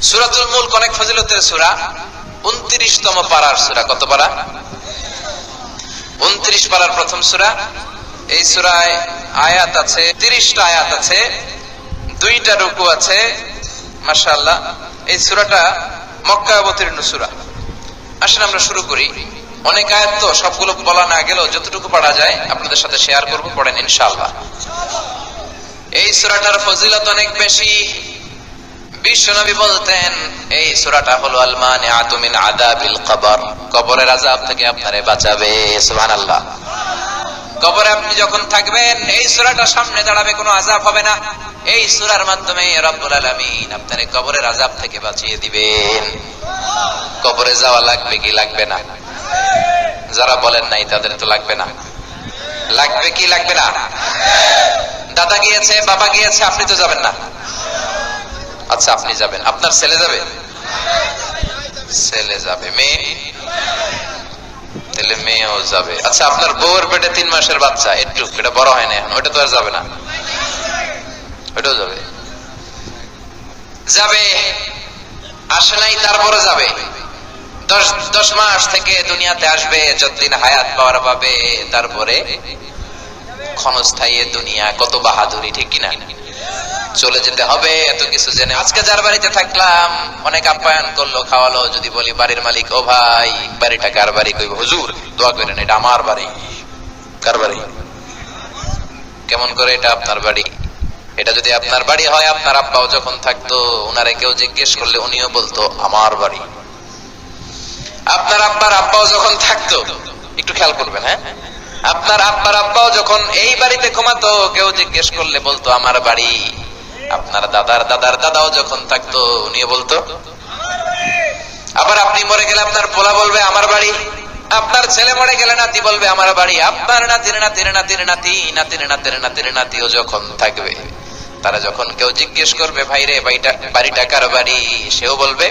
সূরাতুল মুলক অনেক ফজিলতের সূরা, 29তম পারার সূরা। কত পারা? 29 পারার প্রথম সূরা। এই সূরায় আয়াত আছে 30টা আয়াত আছে, 2টা রুকু আছে। মাশাআল্লাহ, এই সূরাটা মক্কায় অবতীর্ণ সূরা। আসেন আমরা শুরু করি। অনেক আয়াত তো সবগুলো বলা না গেলেও যতটুকু পড়া যায় আপনাদের সাথে শেয়ার করব, পড়েন ইনশাআল্লাহ। এই সূরাটার ফজিলত অনেক বেশি। বিশ্বনবী বলতেন এই সূরাটা হলো আল মানিআতু মিন আযাবিল কবর, কবরের আযাব থেকে আপনারে বাঁচাবে। সুবহানাল্লাহ। কবরে আপনি যখন থাকবেন এই সূরাটা সামনে দাঁড়াবে, কোনো আযাব হবে না। এই সূরার মাধ্যমে রব্বুল আলামিন আপনারে কবরের আযাব থেকে বাঁচিয়ে দিবেন। কবরে যাওয়া লাগবে কি লাগবে না? যারা বলেন নাই তাদের তো লাগবে না। লাগবে কি লাগবে না? দাদা গিয়েছে, বাবা গিয়েছে, আপনি তো যাবেন না। আচ্ছা, আপনি যাবেন, আপনার ছেলে যাবে? ছেলে যাবে, মেয়ে? তাহলে মেয়েও যাবে। আচ্ছা, আপনার বউর পেটে 3 মাসের বাচ্চা, একটু এটা বড় হয় না এখন, ওটা তো আর যাবে না? ওটাও যাবে। যাবে, আসে নাই তারপরে যাবে। 10 মাস থেকে দুনিয়াতে আসবে, যতদিন হায়াত পাওয়ার পাবে, তারপরে ক্ষণস্থায়ী দুনিয়া। কত বাহাদুরি, ঠিক কিনা? চলে যেতে হবে। এত কিছু জেনে আজকে যার বাড়িতে থাকলাম, অনেক আপ্যায়ন করলো, খাওয়ালো। যদি বলি বাড়ির মালিক, ও ভাই বাড়িটা কার বাড়ি? কইব হুজুর দোয়া করেন, এটা আমার বাড়ি। কার বাড়ি? কেমন করে এটা আপনার বাড়ি? এটা যদি আপনার বাড়ি হয়, আপনার আব্বাও যখন থাকতো, উনারে কেউ জিজ্ঞেস করলে উনিও বলতো আমার বাড়ি। আপনার আব্বার আব্বাও যখন থাকতো, একটু খেয়াল করবেন, হ্যাঁ, আপনার আব্বার আব্বাও যখন এই বাড়িতে ঘুমাতো, কেউ জিজ্ঞেস করলে বলতো আমার বাড়ি। আপনার দাদার দাদার দাদাও যখন থাকতো, উনিও বলতো। আবার আপনি মরে গেলে আপনার পোলা বলবে আমার বাড়ি, আপনার ছেলে মরে গেলে নাতি বলবে আমার বাড়ি, আপনার নাতির নাতির নাতির নাতি নাতির নাতির নাতির নাতিও যখন থাকবে, তারা যখন কেউ জিজ্ঞেস করবে ভাই রে বাড়িটা কার বাড়ি, সেও বলবে।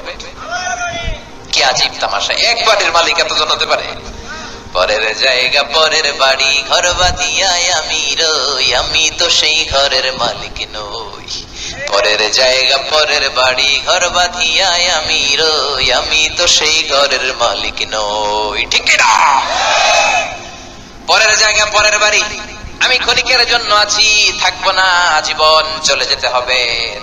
কি আজীব তামাশা! এক বাড়ির মালিক এতজন হতে পারে? পরের জায়গা পরের বাড়ি, ঘর বাঁধিয়া আমি রই, আমি তো সেই ঘরের মালিক নই। পরের জায়গা পরের বাড়ি, ঘর বাঁধিয়া আমি রই, আমি তো সেই ঘরের মালিক নই। ঠিক না? পরের জায়গা পরের বাড়ি। আমি ক্ষণিকের জন্য আছি, থাকবো না আজীবন, চলে যেতে হবে।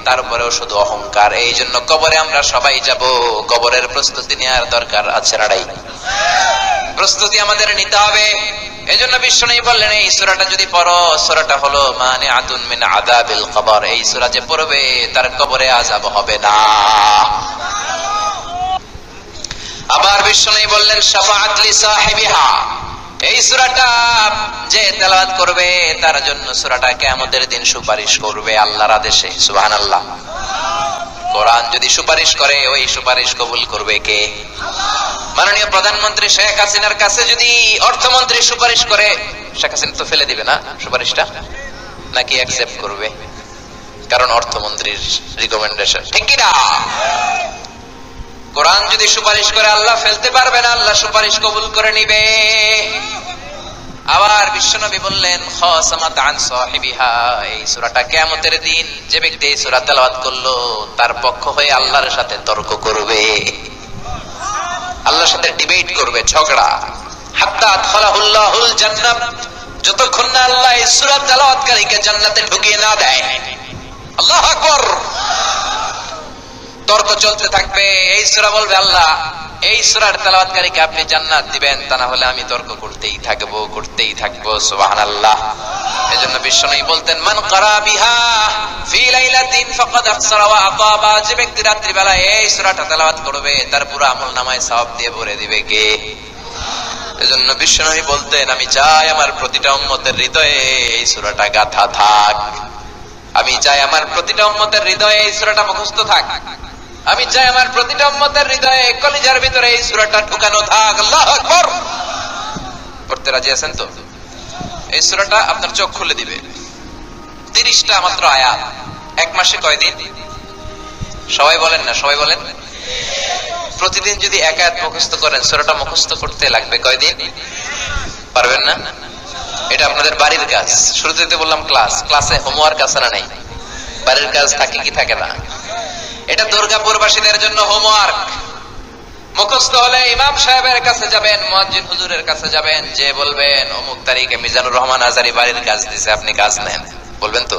তারপরেও শুধু অহংকার। এই জন্য কবরে আমরা সবাই যাব। কবরের প্রস্তুতি নেওয়ার দরকার আছে না নাই? প্রস্তুতি আমাদের নিতে হবে। এজন্য বিশ্বনবী বললেন এই সূরাটা যদি পড়ো, সূরাটা হলো মানিআতুন মিন আযাবিল কবর। এই সূরা যে পড়বে তার কবরে আযাব হবে না। আবার বিশ্বনবী বললেন শাফাআত লি সাহিবিহা, এই সূরাটা যে তেলাওয়াত করবে তার জন্য সূরাটা কিয়ামতের দিন সুপারিশ করবে আল্লাহর আদেশে। সুবহানাল্লাহ। কোরআন যদি সুপারিশ করে, ওই সুপারিশ কবুল করবে কে? মাননীয় প্রধানমন্ত্রী শেখ হাসিনার কাছে যদি অর্থমন্ত্রী সুপারিশ করে, শেখ হাসিনা তো ফেলে দিবে না সুপারিশটা, নাকি অ্যাকসেপ্ট করবে? কারণ অর্থমন্ত্রীর রিকমেন্ডেশন, ঠিক কি না? কোরআন যদি সুপারিশ করে, আল্লাহ ফেলতে পারবে না, আল্লাহ সুপারিশ কবুল করে নিবে। আবার বিশ্বনবী বললেন খাসামাত আন সাহিবিহা, এই সূরাটা কিয়ামতের দিন যে ব্যক্তি এই সূরা তেলাওয়াত করলো, তার পক্ষ হয়ে আল্লাহর সাথে তর্ক করবে, আল্লাহর সাথে ডিবেট করবে, ঝগড়া। হাত্তা আদখালাহুল্লাহুল জান্নাহ, যতক্ষণ না আল্লাহ এই সূরা তেলাওয়াতকারীকে জান্নাতে ঢুকিয়ে না দেয়। আল্লাহু আকবার। তর্ক চলতে থাকবে। এই সূরা বলবে আল্লাহ এই সূরার তেলাওয়াতকারীকে আপনি জান্নাত দিবেন, তা না হলে আমি তর্ক করতেই থাকবো। সুবহানাল্লাহ। এজন্য বিশ্বনবী বলতেন মান ক্বারা বিহা ফি লাইলাতিন ফাকাদ আফসারা ওয়া আতাবা, যে ব্যক্তি রাত্রি বেলা এই সূরাটা তেলাওয়াত করবে তার পুরো আমলনামায় সওয়াব দিয়ে ভরে দিবে কে? এজন্য বিশ্বনবী বলতেন আমি চাই আমার প্রতিটা উম্মতের হৃদয়ে এই সূরাটা গাঁথা থাক। আমি চাই আমার প্রতিটা উম্মতের হৃদয়ে এই সূরাটা মুখস্থ থাক। আমি চাই আমার প্রতিটা উম্মতের হৃদয়ে কলিজার ভিতরে এই সূরাটা ঢুকানো থাক। আল্লাহু আকবার। পড়তে রাজি আছেন তো? এই সূরাটা আপনার চোখ খুলে দিবে। 30টা মাত্র আয়াত। এক মাসে কয়দিন? সবাই বলেন না, সবাই বলেন। প্রতিদিন যদি এক আয়াত মুখস্থ করেন, সূরাটা মুখস্থ করতে লাগবে কয়দিন? পারবেন না? এটা আপনাদের বাড়ির কাজ। শুরুতে বললাম ক্লাসে হোমওয়ার্ক আছে না নাই? বাড়ির কাজ থাকে কি থাকে না? এটা দুর্গাপুরবাসীদের জন্য হোমওয়ার্ক। মুখস্থ হলে ইমাম সাহেবের কাছে যাবেন, মুয়াজ্জিন হুজুরের কাছে যাবেন, যে বলবেন অমুক তারিখে মিজানুর রহমান আজারি বাড়ির কাজ দিছে, আপনি কাজ নেন। বলবেন তো?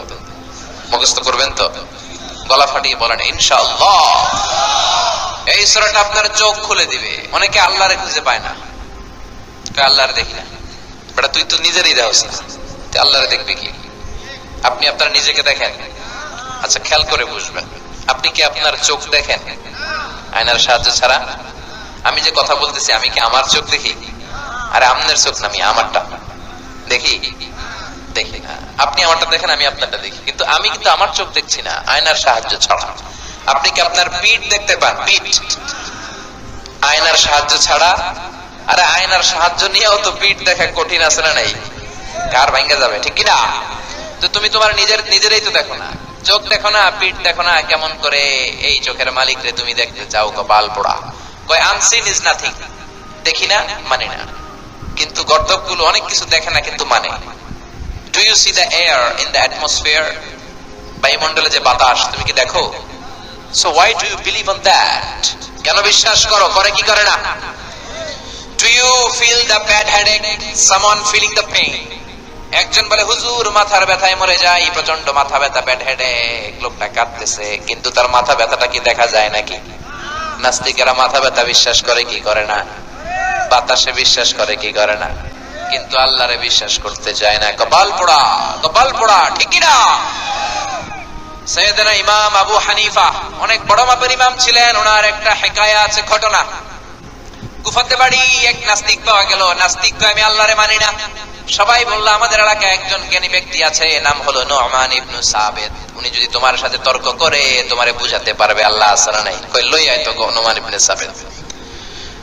মুখস্থ করবেন তো? গলা ফাটিয়ে বলেন ইনশাআল্লাহ। এই সূরাটা আপনার চোখ খুলে দিবে। অনেকে আল্লাহরে খুঁজে পায় না, আল্লাহরে দেখি না। বেটা তুই তো নিজেরই দেহস না, তুই আল্লাহরে দেখবি কি? আপনি আপনার নিজেকে দেখেন? আচ্ছা খেয়াল করে বুঝবেন, আপনি কি আপনার চোখ দেখেন আয়নার সাহায্য ছাড়া? আমি যে কথা বলতেছি, আমি কি আমার চোখ দেখি? আরে আপনার চোখ না, আমি আমারটা দেখি? দেখি না। আপনি আমারটা দেখেন, আমি আপনারটা দেখি, কিন্তু আমি কিন্তু আমার চোখ দেখছি না আয়নার সাহায্য ছাড়া। আপনি কি আপনার পিঠ দেখতে পান? পিঠ আয়নার সাহায্য ছাড়া? আরে আয়নার সাহায্য নিয়েও তো পিঠ দেখা কঠিন আছে না নাই? কার ভাঙ্গা যাবে, ঠিক কিনা? তো তুমি তোমার নিজেরই তো দেখো না, চোখ দেখো না, পিঠ দেখো না, কেমন করে এই চোখের মালিক রে তুমি দেখতে চাও? কপাল পোড়া। কয় আনসিন ইজ নাথিং, দেখি না মানে না, কিন্তু গর্দভগুলো অনেক কিছু দেখে না কিন্তু মানে। Do you see the air in the atmosphere? বায়ুমণ্ডলে যে বাতাস, তুমি কি দেখো? So why do you believe on that? কেন বিশ্বাস করো? করে কি করে না? Do you feel the bad headache? Someone feeling the pain? একজন বলে হুজুর মাথার ব্যথায় মরে যাই, প্রচন্ড মাথা ব্যথা, ব্যাড হেডেক। লোকটা কাঁদতেছে, কিন্তু তার মাথা ব্যথাটা কি দেখা যায় নাকি? নাস্তিকেরা মাথা ব্যথা বিশ্বাস করে কি করে না? বাতাসে বিশ্বাস করে কি করে না? কিন্তু আল্লাহরে বিশ্বাস করতে চায় না। কপাল পোড়া, কপাল পোড়া, ঠিক না? সাইয়েদনা ইমাম আবু হানিফা অনেক বড় মাপের ইমাম ছিলেন। ওনার একটা হিকায়া আছে, ঘটনা। কুফাতে বাড়ি, এক নাস্তিক পাওয়া গেল। নাস্তিক কয় আমি আল্লাহরে মানি না। সবাই বলল আমাদের এলাকায় একজন জ্ঞানী ব্যক্তি আছে, নাম হলো নু'মান ইবনে সাবিত। উনি যদি তোমার সাথে তর্ক করে তোমারে বুঝাতে পারবে আল্লাহ আছে না নাই। কই লই আয় তো নু'মান ইবনে সাবিত,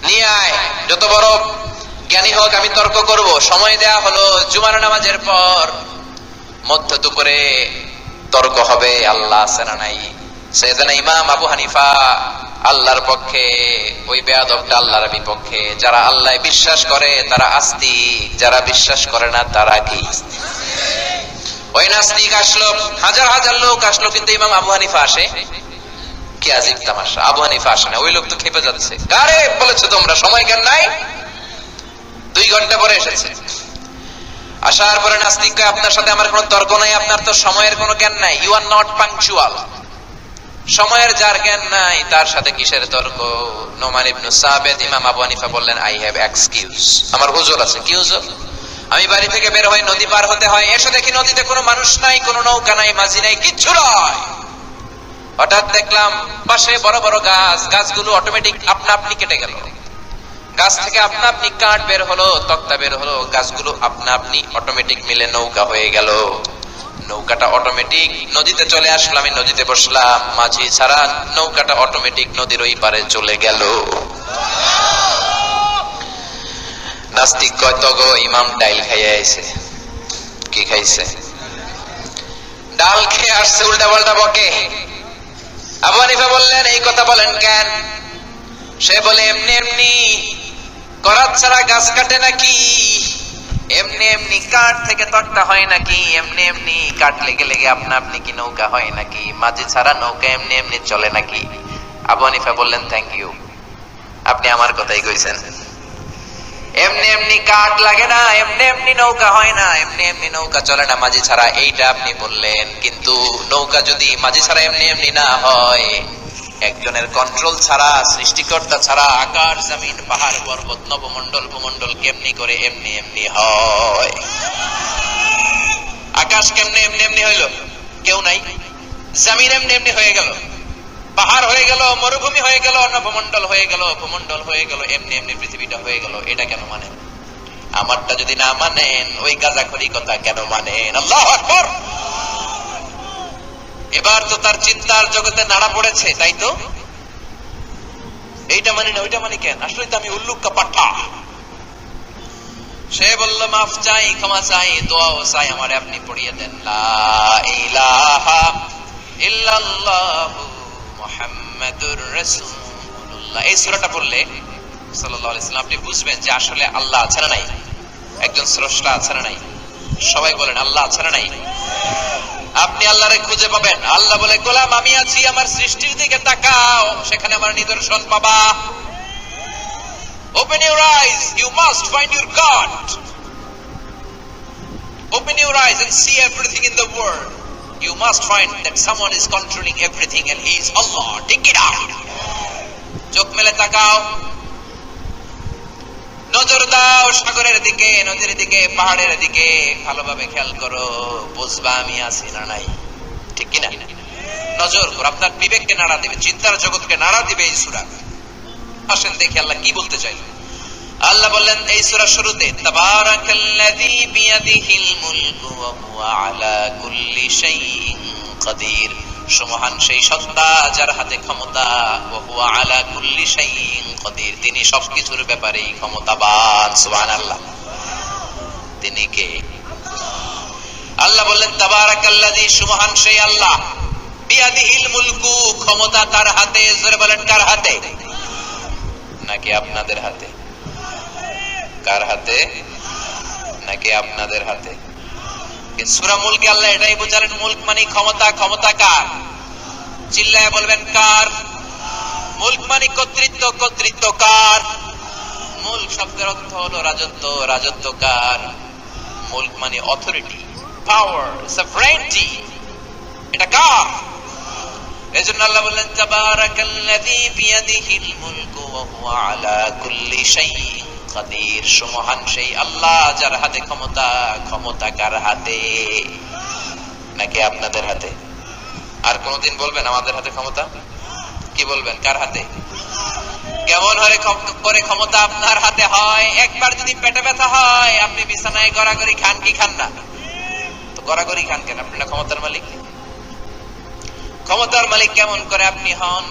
নিয়ে আয়, যত বড় জ্ঞানী হোক আমি তর্ক করব। সময় দেয়া হলো জুমার নামাজের পর, মধ্য দুপুরে তর্ক হবে আল্লাহ আছে না নাই। সাইয়েদনা ইমাম আবু হানিফা আল্লাহর পক্ষে, ওই বেয়াদবটা আল্লাহর বিপক্ষে। যারা আল্লাহ বিশ্বাস করে তারা আস্তিক, যারা বিশ্বাস করে না তারা কি? ওই নাস্তিক আসলো, হাজার হাজার লোক আসলো, কিন্তু ইমাম আবু হানিফা আসে। কি আজীব তামাশা, আবু হানিফা আসে না। ওই লোক তো খেপে যাচ্ছে, কারে বলেছো তোমরা সময় জ্ঞান নাই? 2 ঘন্টা পরে এসেছে। আসার পরে নাস্তিক কয় আপনার সাথে আমার কোনো তর্ক নাই, আপনার তো সময়ের কোনো জ্ঞান নাই। You are not punctual. সময়ের যার জ্ঞান নাই তার সাথে কিসের তর্ক? নু'মান ইবনে সাবিত ইমাম আবু হানিফা বললেন আই হ্যাভ এক্সকিউজ, আমার হুজুর আছে। কি হুজুর? আমি বাড়ি থেকে বের হয়ে নদী পার হতে হয়, এসে দেখি নদীতে কোনো মানুষ নাই, কোনো নৌকা নাই, মাঝি নাই, কিচ্ছু নয়। হঠাৎ দেখলাম পাশে বড় বড় গাছ, গাছগুলো অটোমেটিক আপনা আপনি কেটে গেল। গাছ থেকে আপনা আপনি কাঠ বের হলো, তক্তা বের হলো, গাছগুলো আপনা আপনি অটোমেটিক মিলে নৌকা হয়ে গেল। নৌকাটা অটোমেটিক নদীতে চলে আসলো, আমি নদীতে বসলাম, মাঝি ছাড়া নৌকাটা অটোমেটিক নদীর ওই পারে চলে গেল। নাস্তিক কয় তো গো ইমাম ডাইল খাইয়া আইছে। কি খাইছে? ডাল খেয়ে আসছে, উল্টা পাল্টা বকে। আবু হানিফা বললেন এই কথা বলেন কেন? সে বলে এমনি এমনি করাত ছাড়া গাছ কাটে নাকি? এমনি এমনি কাঠ থেকে তক্তা হয় নাকি? এমনি এমনি কাঠ লেগে লেগে আপনা আপনি কি নৌকা হয় নাকি? মাঝি ছাড়া নৌকা এমনি এমনি চলে নাকি? আবু হানিফা বললেন থ্যাংক ইউ, আপনি আমার কথাই কইছেন। এমনি এমনি কাঠ লাগে না, এমনি এমনি নৌকা হয় না, এমনি এমনি নৌকা চলে না মাঝি ছাড়া, এইটা আপনি বললেন। কিন্তু নৌকা যদি মাঝি ছাড়া এমনি এমনি না হয়, একজনের কন্ট্রোল ছাড়া, সৃষ্টিকর্তা ছাড়া আকাশ জমিন পাহাড় পর্বত নবমণ্ডল ভূমণ্ডল কেমনি করে এমনি এমনি হয়? আকাশ কেমনে এমনি এমনি হইল? কেউ নাই। জমিন এমনি এমনি হয়ে গেল, পাহাড় হয়ে গেল, মরুভূমি হয়ে গেল, নবমণ্ডল হয়ে গেল, ভূমণ্ডল হয়ে গেল, এমনি এমনি পৃথিবীটা হয়ে গেল। এটা কেন মানেন? আমারটা যদি না মানেন, ওই গাঁজাখড়ি কথা কেন মানেন? আল্লাহু আকবার। এবার তো তার চিন্তার জগতে নাড়া পড়েছে, তাই তো? এইটা মানি না ওইটা মানি কেন? আসলে তো আমি উল্লুক্কা পাঠা। সে বলল মাফ চাই, ক্ষমা চাই, দোয়াও চাই, আমারে আপনি পড়িয়ে দেন লা ইলাহা ইল্লাল্লাহু মুহাম্মাদুর রাসূলুল্লাহ। এই সূরাটা পড়লে সাল্লাল্লাহু আলাইহি ওয়াসাল্লাম আপনি বুঝবেন যে আসলে আল্লাহ আছে না নাই, একজন স্রষ্টা আছে না নাই। সবাই বলেন আল্লাহ আছে না নাই? আপনি আল্লাহরে খুঁজে পাবেন। আল্লাহ বলে, গোলাম আমি আছি, আমার সৃষ্টির দিকে তাকাও, সেখানে আমার নিদর্শন পাবা। Open your eyes, you must find your God. Open your eyes and see everything in the world. You must find that someone is controlling everything and he is Allah. Take it out. চোখ মেলে তাকাও, নজর দাও সাগরের দিকে, নদীর দিকে, পাহাড়ের দিকে, ভালোভাবে খেয়াল করো, বুঝবা আমি আছি না নাই। ঠিক কিনা? নজর করো, আপনার বিবেককে নাড়া দিবে, চিন্তার জগৎকে নাড়া দিবে এই সূরা। আসেন দেখি আল্লাহ কি বলতে চাইল। আল্লাহ বললেন এই সূরার শুরুতে, তাবারাকাল্লাযী বিয়াদিহিল মুলকু ওয়া হুয়া আলা কুল্লি শাইইন কাদির। সুমহান সেই সত্তা যার হাতে ক্ষমতা, ওয়া হুয়া আলা কুল্লি শাইইন কাদির, তিনি সবকিছুর ব্যাপারেই ক্ষমতাবান। সুবহানাল্লাহ। তিনি কে? আল্লাহ বললেন তাবারাকাল্লাযী, সুমহান সেই আল্লাহ, বিয়াদিহিল মুলকু, ক্ষমতা তার হাতে। জোরে বলেন কার হাতে? নাকি আপনাদের হাতে? কার হাতে? নাকি আপনাদের হাতে? সূরা মুলকে আল্লাহ এটাই বোঝালেন, মুলক মানে ক্ষমতা। ক্ষমতা কার? চিল্লায়া বলবেন কার? মুলক মানে কর্তৃত্ব। কর্তৃত্ব কার? মুলক শব্দের অর্থ হলো রাজত্ব। রাজত্ব কার? মুলক মানে অথরিটি, পাওয়ার, সভরেনিটি। এটা কার? এজন্য আল্লাহ বললেন তাবারাকাল্লাযী বিয়াদিহিল মুলকু ওয়া হুয়া আলা কুল্লি শাইইন কাদির। সুমহান সেই আল্লাহ যার হাতে ক্ষমতা। ক্ষমতা কার হাতে? নাকি আপনাদের হাতে? আর কোনদিন বলবেন আমাদের হাতে ক্ষমতা? কি বলবেন? কার হাতে? কেমন করে ক্ষমতা আপনার হাতে হয়? একবার যদি পেটে ব্যথা হয়, আপনি বিছানায় গড়াগড়ি খান কি খান না? তো গড়াগড়ি খান কেন? আপনি না ক্ষমতার মালিক? ক্ষমতার মালিক কেমন করে আপনি হন?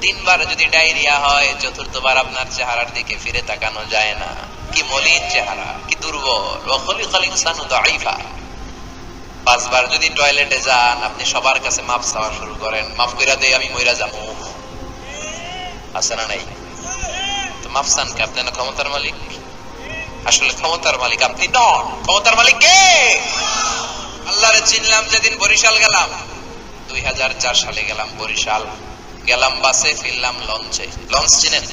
3 বার যদি ডায়রিয়া হয়, 4র্থবার আপনার চেহারার দিকে ফিরে তাকানো যায় না। কি মলিন চেহারা, কি দুর্বল। ওয়া খালিকাল ইনসানু দাঈফা। 5 বার যদি টয়লেটে যান, আপনি সবার কাছে মাপ চাওয়া শুরু করেন, মাফ কইরা দেই, আমি মইরা যাবো। আছে না নাই? তো মাফ চান কে? আপনি না ক্ষমতার মালিক? আসলে ক্ষমতার মালিক আপনি নন। ক্ষমতার মালিক কে? আল্লাহরে চিনলাম যেদিন বরিশাল গেলাম। 2004 সালে গেলাম বরিশাল। গেলাম বাসে, ফিরলাম লঞ্চে। লঞ্চ চিনেন?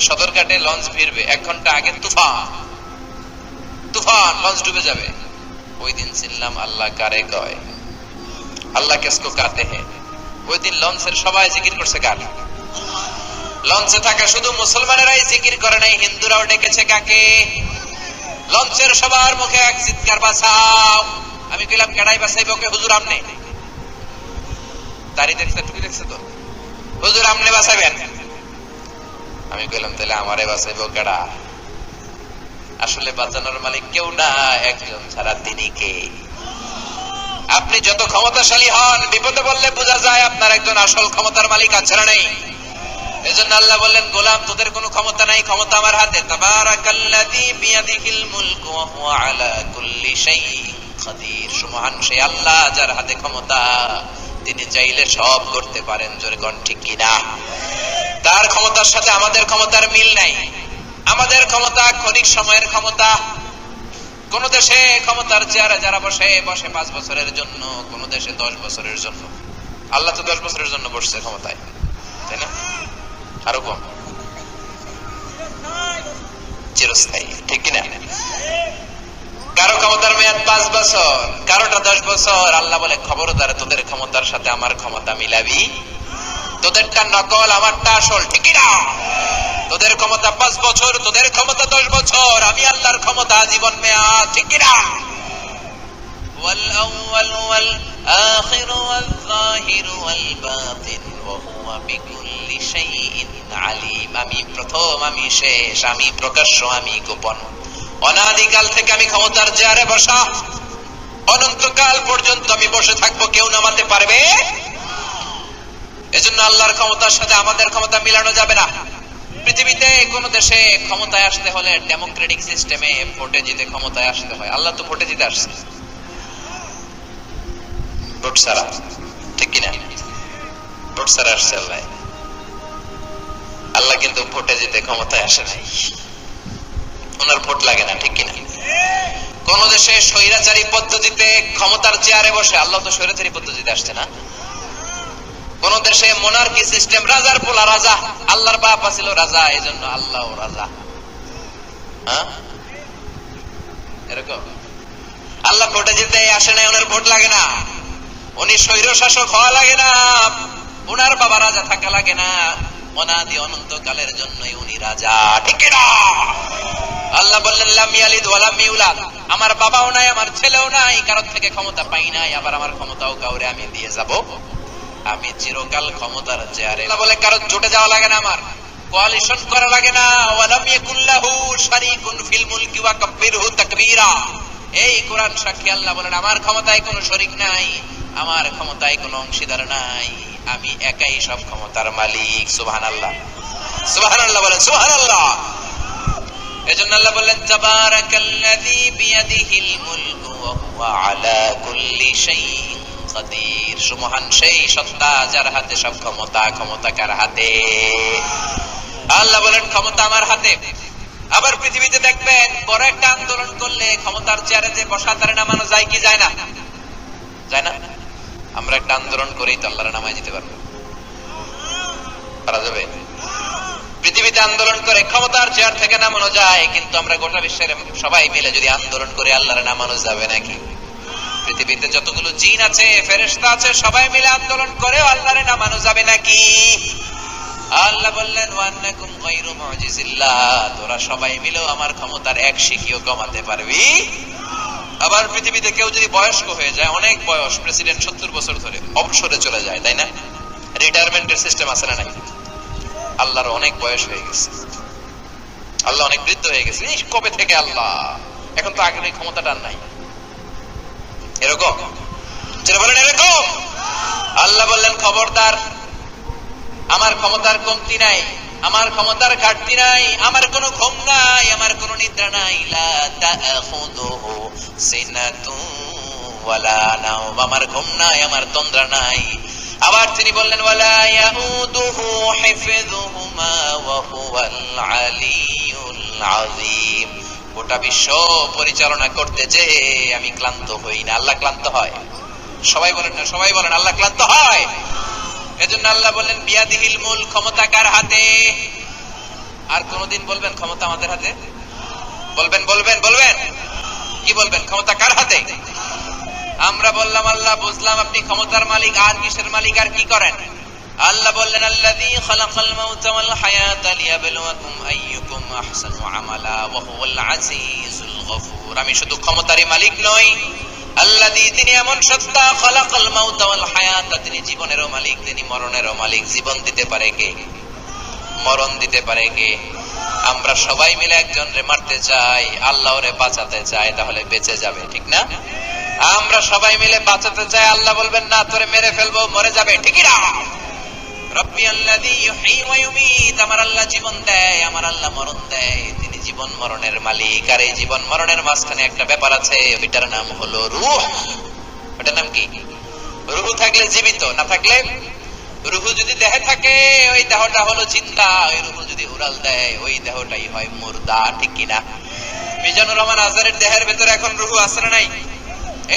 সদরঘাটে লঞ্চ ভিড়বে, 1 ঘন্টা আগে তুফান। তুফান, লঞ্চ ডুবে যাবে। ওই দিন চিনলাম আল্লাহ কারে কয়, আল্লাহ কিসকো কাতে হ্যায়। ওই দিন লঞ্চের সবাই জিকির করছে কার? লঞ্চে থাকা শুধু মুসলমানেরাই জিকির করে নাই, হিন্দুরাও ডেকেছে কাকে? লঞ্চের সবার মুখে এক চিৎকার, বাঁচাও। আমি কইলাম কেডাই বাঁচাইবে? ওকে হুজুর আমনে। দাড়ি দেখছে, টুপি দেখছে তো? হুজুর আমনে বাঁচাবেন। আমি কইলাম তাহলে আমারে বাঁচাইবো কেডা? আসলে বাঁচানোর মালিক কেউ না, একজন ছাড়া। তিনি কে? আপনি যত ক্ষমতাশালী হন, বিপদে বললে বোঝা যায় আপনার একজন আসল ক্ষমতার মালিক আছে না নাই? এজন্য আল্লাহ বললেন, গোলাম তোদের কোনো ক্ষমতা নাই, ক্ষমতা আমার হাতে। তাবারাকাল্লাযী বিয়াদিহিল মুলকু ওয়া হুয়া আলা কুল্লি শাইইন কাদির। সুবহান সেই আল্লাহ যার হাতে ক্ষমতা, তিনি চাইলে সব করতে পারেন। জোরে কোন ঠিক কিনা? তার ক্ষমতার সাথে আমাদের ক্ষমতার মিল নাই। আমাদের ক্ষমতা ক্ষণিক সময়ের ক্ষমতা। কোন দেশে ক্ষমতার চেয়ারে যারা বসে 5 বছরের জন্য, কোন দেশে 10 বছরের জন্য। আল্লাহ তো 10 বছরের জন্য বসছে ক্ষমতায়, তাই না? আরো কম, চিরস্থায়ী। ঠিক কিনা? কারো ক্ষমতার মেয়াদ 5 বছর, কারোটা 10 বছর। আল্লাহ বলে খবরদার, তোদের ক্ষমতার সাথে আমার ক্ষমতা মিলাবি। তোদেরটা নকল, আমারটা আসল। ঠিক না? তোদের ক্ষমতা 5 বছর, তোদের ক্ষমতা 10 বছর। আমি আল্লাহর ক্ষমতা জীবন মেয়াদ। ঠিক না? ওয়াল আউয়াল ওয়াল আখির ওয়াল যাহির ওয়াল বাতিন ওয়া হুয়া বিকুল্লি শাইইন আলিম। আমি প্রথম, আমি শেষ, আমি প্রকাশ্য, আমি গোপন। অনাদিকাল থেকে আমি ক্ষমতার চেয়ারে বসা, অনন্তকাল পর্যন্ত আমি বসে থাকবো, কেউ নামাতে পারবে। এজন্য আল্লাহর ক্ষমতার সাথে আমাদের ক্ষমতা মিলানো যাবে না। পৃথিবীতে কোন দেশে ক্ষমতায় আসতে হলে ডেমোক্রেটিক সিস্টেমে ভোটে জিতে ক্ষমতায় আসতে হয়। আল্লাহ তো ভোটে জিতে আসছে, ভোট ছাড়া। ঠিক কিনা? ভোট ছাড়া আসছে আল্লাহ। আল্লাহ কিন্তু ভোটে জিতে ক্ষমতায় আসে নাই, ওনার ভোট লাগে না। ঠিক কিনা? কোন দেশে স্বৈরাচারী পদ্ধতিতে ক্ষমতার চেয়ারে বসে, আল্লাহ তো স্বৈরাচারী পদ্ধতিতে আসছে না। কোন দেশে মোনার্কি সিস্টেম, রাজার পোলা রাজা, আল্লাহর বাপ ছিল রাজা, এই জন্য আল্লাহ রাজা। হ্যাঁ, এরকম আল্লাহ ভোটে জিতে আসে না, ওনার ভোট লাগে না, উনি স্বৈর শাসক হওয়া লাগে না, ওনার বাবা রাজা থাকা লাগে না, অনাদি অনন্তকালের জন্যই উনি রাজা, ঠিক না? আল্লাহ বললেন লাম ইয়ালিদ ওয়া লাম ইউলাদ, আমার বাবাও নাই, আমার ছেলেও নাই, কারোর থেকে ক্ষমতা পাই নাই, আবার আমার ক্ষমতাও কাউরে আমি দিয়ে যাব, আমি চিরকাল ক্ষমতার চেয়ারে। আল্লাহ বলে কারো জোটে যাওয়া লাগে না, আমার কোয়ালিশন করা লাগে না। ওয়া লাম ইয়াকুল্লাহু শারীকুন ফিল মুলকি ওয়া কাব্বিরহু তাকবীরা। এই কোরআন সাক্ষী, আল্লাহ বলেন আমার ক্ষমতায় কোনো শরীক নাই, আমার ক্ষমতায় কোনো অংশীদার নাই, আমি একাই সব ক্ষমতার মালিক। সুবহানাল্লাহ, সুবহানাল্লাহ বলেন, সুবহানাল্লাহ। এজন্য আল্লাহ বললেন তাবারাকাল্লাযী বিয়াদিহিল মুলকু ওয়া হুয়া আলা কুল্লি শাইইন কাদির। সুমহান সেই সত্তা যার হাতে সব ক্ষমতা, ক্ষমতা কার হাতে? আল্লাহ বলেন ক্ষমতা আমার হাতে। আবার পৃথিবীতে দেখবেন বড় একটা আন্দোলন করলে ক্ষমতার চেয়ারে যে বসা তারে নামানো যায় কি যায় না? যায় না? আমরা একটা আন্দোলন করেই তো আল্লাহর নামায় দিতে পারবো, পারা যাবে? পৃথিবীতে আন্দোলন করে ক্ষমতার চেয়ার থেকে নামানো যায়, কিন্তু আমরা গোটা বিশ্বের সবাই মিলে যদি আন্দোলন করে আল্লাহর নামানো যাবে নাকি? পৃথিবীতে যতগুলো জিন আছে, ফেরেশতা আছে, সবাই মিলে আন্দোলন করে আল্লাহর নামানো যাবে নাকি? আল্লাহ বললেন ওয়ান্নাকুম গায়রু মুজিজিল্লাহ, তোরা সবাই মিলে আমার ক্ষমতার এক শিকিও কমাতে পারবি? আবার পৃথিবীতে কেউ যদি বয়স্ক হয়ে যায়, অনেক বয়স, প্রেসিডেন্ট 70 বছর ধরে অবসরে চলে যায়, তাই না? রিটায়ারমেন্টের সিস্টেম আছে না নাই? আল্লাহর অনেক বয়স হয়ে গেছে, আল্লাহ অনেক বৃদ্ধ হয়ে গেছে, এই কবে থেকে আল্লাহ, এখন তো আগের ক্ষমতাটা নাই, এরকম যেটা বলেন এরকম। আল্লাহ বললেন খবরদার, আমার ক্ষমতার কমতি নাই, আমার ক্ষমতার ঘাটতি নাই, আমার কোনো ঘুম নাই, আমার কোনো নিদ্রা নাই। লা তাখুযুহু সিনাতুন ওয়ালা নাওম, আমার ঘুম নাই, আমার তন্দ্রা নাই। আবার তিনি বললেন ওয়ালা ইয়াউদুহু হিফযুহুমা ওয়া হুয়াল আলিয়্যুল আযীম। গোটা বিশ্ব পরিচালনা করতে যে আমি ক্লান্ত হই না। আল্লাহ ক্লান্ত হয়? সবাই বলেন না, সবাই বলেন আল্লাহ ক্লান্ত হয়? এজন্য আল্লাহ বললেন বিয়াদিহিল মুলক, ক্ষমতা কার হাতে? আর কোনদিন বলবেন ক্ষমতা আমাদের হাতে? বলবেন, বলবেন, বলবেন, কি বলবেন? ক্ষমতা কার হাতে? আমরা বললাম আল্লাহ, বুঝলাম আপনি ক্ষমতার মালিক, আর কিসের মালিক, আর কি করেন? আল্লাহ বললেন আল্লাযী খালাকাল মাউতা ওয়াল হায়াতা লিয়াবলুয়াকুম আইয়ুকুম আহসানু আমালা ওয়া হুয়াল আজিজুল গফুর। আমি শুধু ক্ষমতারই মালিক নই, আল্লাযী, তিনি এমন সত্তা, খালাকাল মাউতা ওয়াল হায়াতা, তিনি জীবনেরও মালিক, তিনি মরণেরও মালিক। জীবন দিতে পারে কে? মরণ দিতে পারে কে? আমরা সবাই মিলে একজনরে মারতে চাই, আল্লাহ ওরে বাঁচাতে চায়, তাহলে বেঁচে যাবে, ঠিক না? আমরা সবাই মিলে বাঁচাতে চাই, আল্লাহ বলবেন না তোরে মেরে ফেলবো, মরে যাবে, ঠিক না? রব্বি আল্লাযী ইউহয়ী ওয়া ইউমীত, আমার আল্লাহ জীবন দেয়, আমার আল্লাহ মরণ দেয়, তিনি জীবন মরণের মালিক। আর এই জীবন মরণের মাঝখানে একটা ব্যাপার আছে, ওইটার নাম হলো রূহ। ওটার নাম কি? রূহ থাকলে জীবিত, না থাকলে? রূহ যদি দেহে থাকে ওই দেহটা হলো জিন্দা, ওই রূহ যদি উড়াল দেয় ওই দেহটাই হয় মুর্দা, ঠিক কিনা? মিজানুর রহমান আজহারের দেহের ভেতরে এখন রূহ আছে না নাই?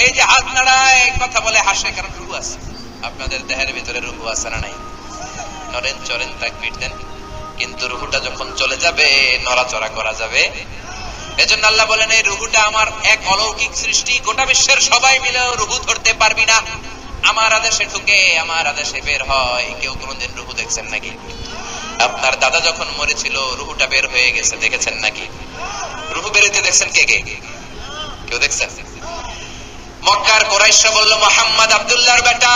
এই যে হাত নাড়ায়, কথা বলে, হাসে, কারণ রূহ আছে। আপনাদের দেহের ভিতরে রূহ আছে না নাই? নরেন চরেন তাকবীর দেন, কিন্তু রূহটা যখন চলে যাবে নড়াচড়া করা যাবে। এজন্য আল্লাহ বলেন এই রূহটা আমার এক অলৌকিক সৃষ্টি, গোটা বিশ্বের সবাই মিলে রূহ ধরতে পারবি না, আমার আদেশে ঢুকে আমার আদেশে বের হয়। কেউ কোনোদিন রূহ দেখছেন নাকি? আপনার দাদা যখন মরেছিল রূহটা বের হয়ে গেছে, দেখেছেন নাকি? রূহ বেরোতে দেখছেন কে কে? কেউ দেখছেন? মক্কার কুরাইশরা বলল মুহাম্মদ আব্দুল্লাহর বেটা,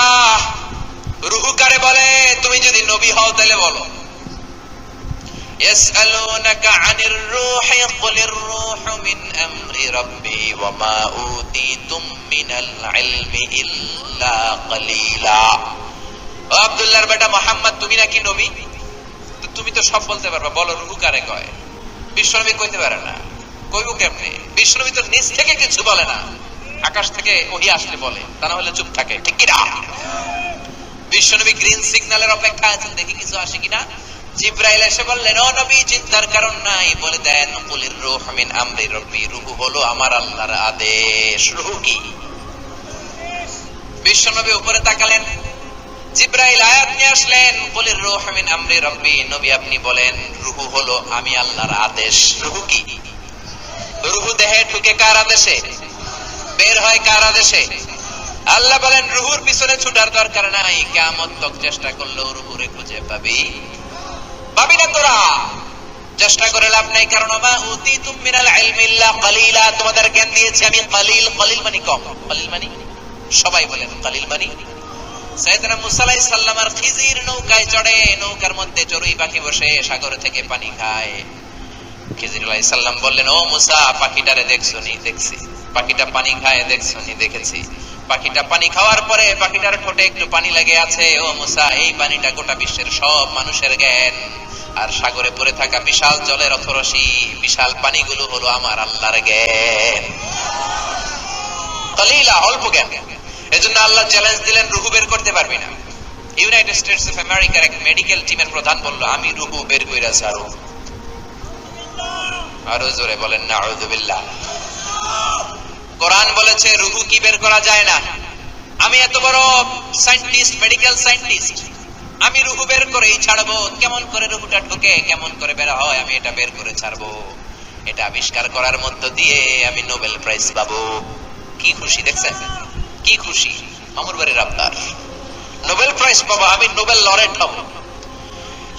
রূহ কারে বলে? তুমি যদি নবী হও তাহলে বলো। ইয়াসআলুনাকা আনির রূহি কুলির রূহু মিন আমরি রাব্বি ওয়া মা উতীতুম মিনাল ইলমি ইল্লা কালিলা। ও আব্দুল্লাহর বেটা মুহাম্মদ, তুমি নাকি নবী? তো তুমি তো সব বলতে পারবা, বলো রূহ কারে কয়? বিশ্বনবী কইতে পারে না, কইব কেমনে? বিশ্বনবী তো নিজ থেকে কিছু বলে না, আকাশ থেকে ওহী আসলে বলে, তা না হলে চুপ থাকে, ঠিক কি না? বিশ্বনবী গ্রিন সিগন্যালের অপেক্ষায় আছেন, দেখি কিছু আসে কিনা। জিবরাইল এসে বললেন, ও নবী চিন্তার কারণ নাই, বলে দেন কুলির রূহ মিন আমরি রব্বি, রূহ হলো আমার আল্লাহর আদেশ। রূহ কি? বিশ্বনবী উপরে তাকালেন, জিবরাইল আয়াত নিয়ে আসলেন, কুলির রূহ মিন আমরি রব্বি, নবী আপনি বলেন রূহ হলো আমি আল্লাহর আদেশ। রূহ কি? রূহ দেহে ঢুকে কার আদেশে? বের হয় কার আদেশে? আল্লাহ বলেন রূহুর পিছনে ছুটার দরকার নাই, কিয়ামত তক চেষ্টা করলেও রূহুরে খুঁজে পাবি না তোরা, চেষ্টা করে লাভ নাই। কারণ মা উতিতুম মিনাল ইলমি ইল্লা কালিলা, তোমাদের জ্ঞান দিয়েছি আমি কালিল। কালিল মানে কম, কালিল মানে সবাই বলেন কালিল মানে সাইয়েদনা মুসা আলাইহিস সালামের খিজির নৌকায় চড়ে, নৌকার মধ্যে চড়ুই পাখি বসে সাগর থেকে পানি খায়। খিজির আলাইহিস সালাম বললেন, ও মুসা পাখিটারে দেখছনি? দেখছি। পাখিটা পানি খায়? দেখছনি? দেখেছি। পাখিটা পানি খাওয়ার পরে পাখিটার ঠোঁটে একটু পানি লেগে আছে। ও মুসা এই পানিটা গোটা বিশ্বের সব মানুষের জ্ঞান, আর সাগরে পড়ে থাকা বিশাল জলের অথরসি বিশাল পানিগুলো হলো আমার আল্লাহর জ্ঞান। কালিলা, অল্প জ্ঞান। এজন্য আল্লাহ চ্যালেঞ্জ দিলেন, রূহ বের করতে পারবি না। ইউনাইটেড স্টেটস অফ আমেরিকার এক মেডিকেল টিমের প্রধান বলল, আমি রূহ বের কইরা ছাড়ব। আরো জোরে বলেন নাউযুবিল্লাহ। কোরআন বলেছে রূহ কি বের করা যায় না। আমি এত বড় সায়েন্টিস্ট, মেডিকেল সায়েন্টিস্ট, আমি রূহ বের করেই ছাড়বো। কেমন করে রূহটা ঢোকে, কেমন করে বের হয়, আমি এটা বের করে ছাড়বো। এটা আবিষ্কার করার মধ্য দিয়ে আমি নোবেল প্রাইজ পাবো। কি খুশি দেখছেন? কি খুশি! মামুর বাড়ির আবদার, নোবেল প্রাইজ পাবো, আমি নোবেল লরেট হব।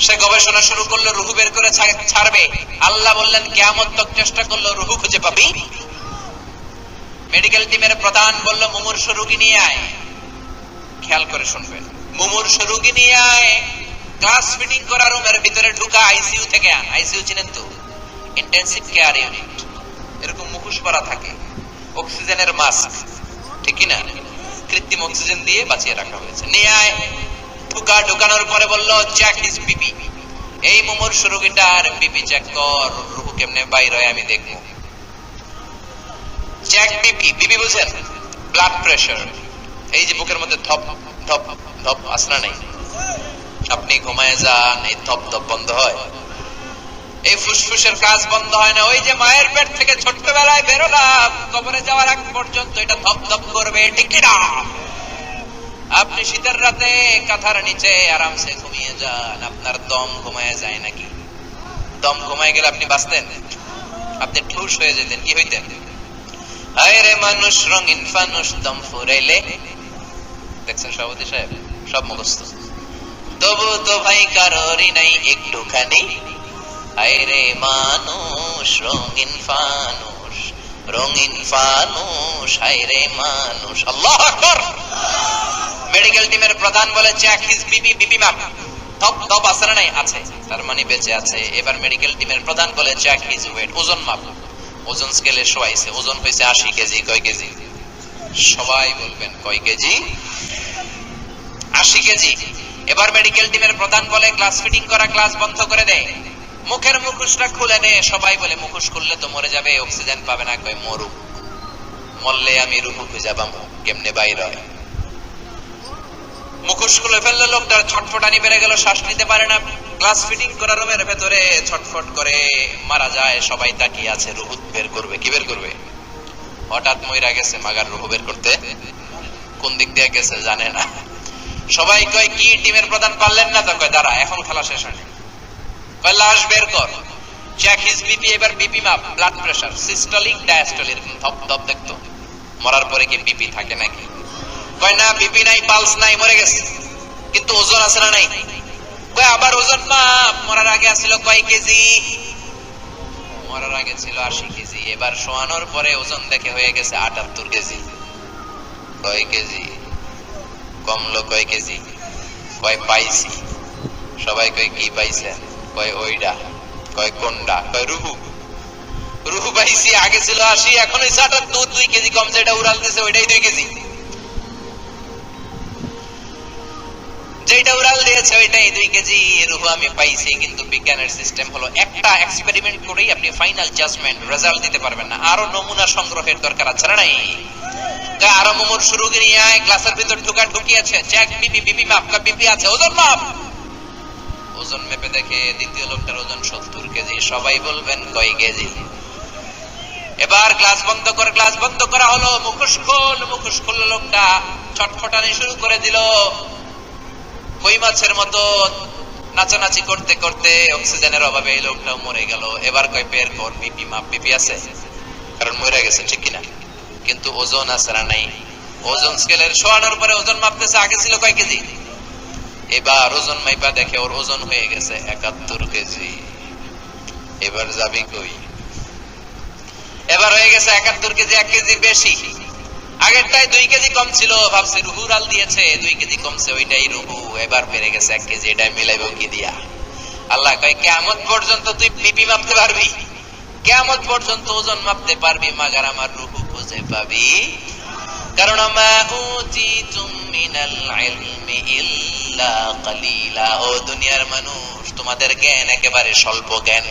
সে গবেষণা শুরু করলো, রূহ বের করে ছাড়বে। আল্লাহ বললেন কিয়ামত তক চেষ্টা করলো, রূহ খুঁজে পাবি। মেডিকেল টিমের প্রধান বলল, মুমূর্ষু রোগী নিয়ে আয়। খেয়াল করে শুনবেন, মুমূর্ষু রোগী নিয়ে আয়, গ্লাস ফিটিং করা রুমের ভিতরে ঢুকা, আইসিইউ থেকে আন। আইসিইউ চিনেন তো? Intensive care unit. এরকম মুখোশ পরা থাকে, অক্সিজেনের মাস্ক, ঠিক কি না? কৃত্রিম অক্সিজেন দিয়ে বাঁচিয়ে রাখা হয়েছে। নিয়ে আয়। ঢুকানোর পরে বলল, চেক হিজ বিপি। এই মুমূর্ষু রোগীটার বিপি চেক কর, রূহ কেমনে বাইর হয় আমি দেখবো। Check BP. বিপি বুঝেন? Blood pressure. এই যে বুকের মধ্যে ধপ ধপ ধপ আসনা নেই, আপনি ঘুমায় যান, এই ধপ ধপ বন্ধ হয়, এই ফুসফুসের কাজ বন্ধ হয় না। ওই যে মায়ের পেট থেকে ছোট্টবেলায় বেরোলাম, কবরে যাওয়ার আগ পর্যন্ত এটা ধপ ধপ করবে, ঠিক না? আপনি শীতের রাতে কাঁথার নিচে আরামসে ঘুমিয়ে যান, আপনার দম ঘুমায় যায় নাকি? দম ঘুমায় গেলে আপনি বাঁচতেন? আপনি ঠুস হয়ে যেতেন। কি হইতেন? হায় রে মানুষ রঙিন ফানুষ, দম ফুরাইলে। দেখছেন সভাপতি সাহেব, সব মুখস্থ। তবু তো ভাই কারোরই নাই একটুখানি, হায় রে মানুষ রঙিন ফানুষ, রঙিন ফানুষ, হায় রে মানুষ। আল্লাহু আকবার। মেডিকেল টিমের প্রধান বলে, চেক হিজ বিপি। বিপি মাপ। ধপ ধপ আছে না? নাই, আছে, তার মানে বেঁচে আছে। এবার মেডিকেল টিমের প্রধান বলে, চেক হিজ ওয়েট। ওজন মাপ। ওজন স্কেলে শোয়াইছে, ওজন হয়েছে 80 কেজি। কয় কেজি? সবাই বলবেন কয় কেজি? 80 কেজি। এবার মেডিকেল টিমের প্রধান বলে, গ্লাস ফিটিং করা গ্লাস বন্ধ করে দে, মুখের মুখোশটা খুলে নে। সবাই বলে, মুখোশ খুললে তো মরে যাবে, অক্সিজেন পাবে না। কয় মরুক, মরলে আমি রূহ খুঁজে পাবো, কেমনে বাইর হয়? মুখোশ খুলে ফেললে লোকটার ছটফটানি বেড়ে গেল, শ্বাস নিতে পারে না। গ্লাস ফিটিং করা রুমের ভেতরে ছটফট করে মারা যায়। সবাই তাকিয়ে আছে, রূহ বের করবে। কি বের করবে? হঠাৎ মইরা গেছে, মাগার রূহ বের করতে কোন দিক দিয়ে গেছে জানে না। সবাই কয়, কি টিমের প্রধান পারলেন না তো? কয় দাঁড়া, এখন খেলা শেষ হয়নি। কয় লাশ বের কর। Check his BP. এবার বিপি মাপ, ব্লাড প্রেসার, সিস্টোলিক ডায়াস্টোলিক। ধপ ধপ দেখতো। মরার পরে কি বিপি থাকে নাকি? কয় না, বিপি নাই, পালস নাই, মরে গেছে, কিন্তু ওজন আছে না? নাই। কয় আবার ওজন মাপ। মরার আগে আসছিল কয় কেজি? মরার আগে ছিল 80 কেজি। এবার শোয়ানোর পরে ওজন দেখে হয়ে গেছে 78 কেজি। কয় কেজি? কমলো কয় কেজি? কয় পাইছি। সবাই কয় কি পাইছেন? কয় ওইডা। কয় কোনডা? কয় রূহ। রূহ পাইছি, আগে ছিল 80, এখন হইছে 78, 2 কেজি কম। যেটা উড়াল দিছে ওইটাই 2 কেজি। যেটা উড়াল দিয়েছে ওইটাই 2 কেজি। রূহ আমি পাইছি, কিন্তু বিজ্ঞানের সিস্টেম হলো একটা এক্সপেরিমেন্ট করেই আপনি ফাইনাল জাজমেন্ট রেজাল্ট দিতে পারবেন না। আরো নমুনা সংগ্রহের দরকার আছে না? নাই। আরো মুমূর্ষু রোগী নিয়ে আয়, গ্লাসের ভিতর ঢুকিয়েছে। Check BP. বিপি মাপ। বিপি আছে, ওজন মাপ। ওজন মেপে দেখে দ্বিতীয় লোকটার ওজন 70 কেজি। সবাই বলবেন কয় কেজি? এবার গ্লাস বন্ধ করা হলো। মুখোশ খোল লোকটা ছটফটানি শুরু করে দিল। কই মাছের মতো নাচানাচি করতে করতে অক্সিজেনের অভাবে এই লোকটাও মরে গেল। এবার কয় বের কর বিপি মাপ। বিপি আছে, কারণ মরে গেছে, ঠিক কিনা? কিন্তু ওজন আছে না নাই? ওজন স্কেলের শোয়ানোর পরে ওজন মাপতেছে, আগে ছিল কয় কেজি। এবার ওজন মাইপা দেখে ওর ওজন হয়ে গেছে 71 কেজি। এবার যাবি কই? এবার হয়ে গেছে 71 কেজি, 1 কেজি বেশি। আগেরটাই 2 কেজি কম ছিল, ভাবছে রুহু রাল দিয়েছে, 2 কেজি কমছে, ওইটাই রুহু। এবার বেড়ে গেছে 1 কেজি, এটা মিলাইবো কি দিয়া? আল্লাহ কয় কিয়ামত পর্যন্ত তুই বিপি মাপতে পারবি, কিয়ামত পর্যন্ত ওজন মাপতে পারবি, মাগার আমার রুহু খুঁজে পাবি। কারণ মা উতিতুম মিনাল ইলমি ইল্লা কালিলা। ও দুনিয়ার মানুষ, তোমাদের জ্ঞান একেবারে স্বল্প জ্ঞান।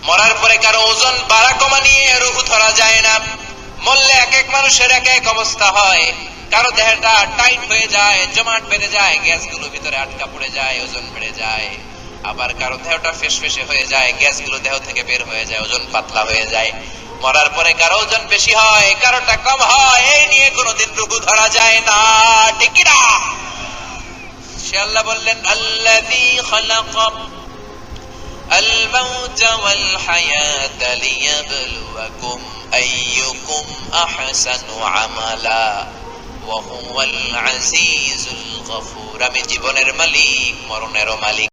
মরার পরে কারো ওজন বাড়া কমা নিয়ে রুহু ধরা যায় না। মরলে এক এক মানুষের এক এক অবস্থা হয়। কারো দেহটা টাইট হয়ে যায়, জমাট বেঁধে যায়, গ্যাসগুলো ভিতরে আটকা পড়ে যায়, ওজন বেড়ে যায়। আবার কারো দেহটা ফেসফেসে হয়ে যায়, গ্যাসগুলো দেহ থেকে বের হয়ে যায়, ওজন পাতলা হয়ে যায়। মরার পরে কারো ওজন বেশি হয়, কারোটা কম হয়। এই নিয়ে কোনোদিন রুহু ধরা যায় না, ঠিক কি না? সে আল্লাহ বললেন আল্লাযী খালাকা الموت والحياة ليبلوكم أيكم أحسن عملا وهو العزيز الغفور। আমি জীবনের মালিক, মরণেরও মালিক।